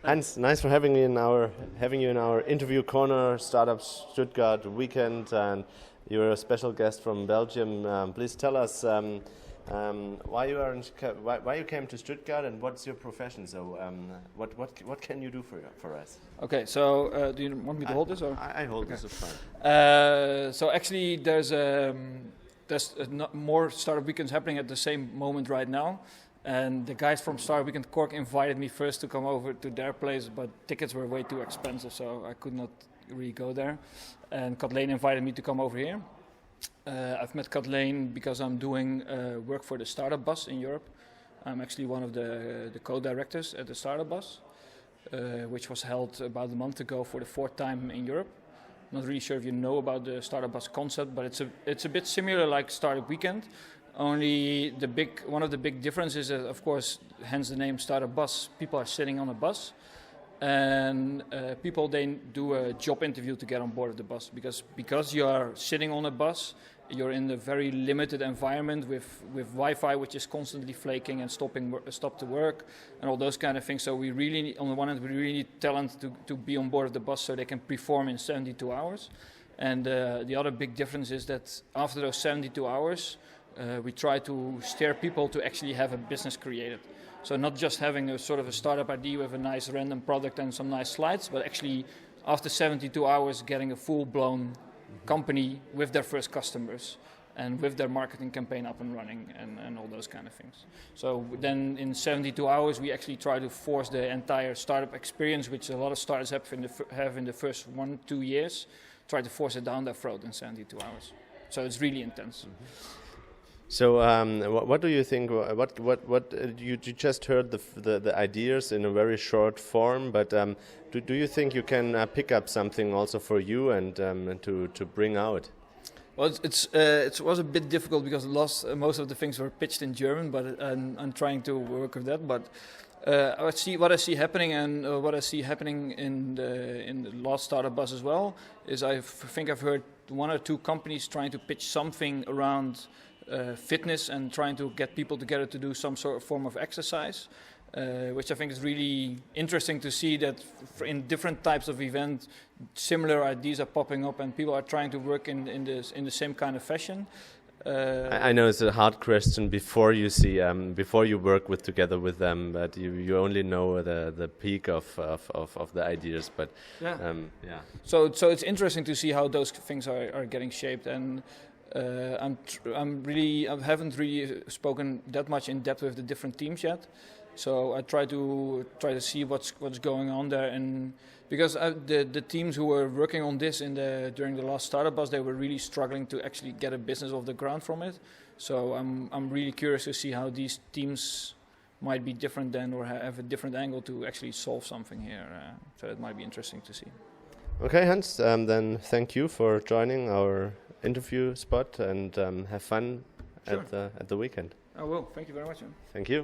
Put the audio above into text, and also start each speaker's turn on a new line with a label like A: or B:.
A: Hans, nice for having you in our interview corner, Startups Stuttgart weekend, and you're a special guest from Belgium. Please tell us why you came to Stuttgart and what's your profession. So, what can you do for us?
B: Okay, so do you want me to hold this or?
A: I hold this, is fine.
B: So actually, there's more startup weekends happening at the same moment right now. And the guys from Startup Weekend Cork invited me first to come over to their place, but tickets were way too expensive, so I could not really go there. And Kathleen invited me to come over here. I've met Kathleen because I'm doing work for the StartupBus in Europe. I'm actually one of the co-directors at the StartupBus, which was held about a month ago for the 4th time in Europe. Not really sure if you know about the StartupBus concept, but it's a bit similar like Startup Weekend. Only one of the big differences is, of course, hence the name Startup Bus. People are sitting on a bus, and people then do a job interview to get on board of the bus. Because you are sitting on a bus, you're in a very limited environment with Wi-Fi, which is constantly flaking and stop to work, and all those kind of things. So we really need, on the one hand, we really need talent to be on board of the bus so they can perform in 72 hours. And the other big difference is that after those 72 hours. We try to steer people to actually have a business created. So not just having a sort of a startup idea with a nice random product and some nice slides, but actually after 72 hours getting a full-blown company with their first customers and with their marketing campaign up and running and all those kind of things. So then in 72 hours we actually try to force the entire startup experience, which a lot of startups have in the first 1-2 years, try to force it down their throat in 72 hours. So it's really intense. Mm-hmm.
A: So, what do you think? What you just heard the ideas in a very short form, but do you think you can pick up something also for you and to bring out?
B: Well, it was a bit difficult because most of the things were pitched in German, but I'm trying to work with that. But what I see happening and what I see happening in the last startup bus as well is I think I've heard 1 or 2 companies trying to pitch something around. Fitness and trying to get people together to do some sort of form of exercise, which I think is really interesting to see that in different types of events, similar ideas are popping up and people are trying to work in the same kind of fashion.
A: I know it's a hard question before you work together with them, but you only know the peak of the ideas. But
B: yeah. So it's interesting to see how those things are getting shaped and. I haven't really spoken that much in depth with the different teams yet, so I try to see what's going on there, and because the teams who were working on this during the last startup bus, they were really struggling to actually get a business off the ground from it. So I'm really curious to see how these teams might be different then, or have a different angle to actually solve something here. So it might be interesting to see.
A: Okay, Hans. Then thank you for joining our interview spot and have fun. Sure. at the weekend.
B: I will. Thank you very much.
A: Thank you.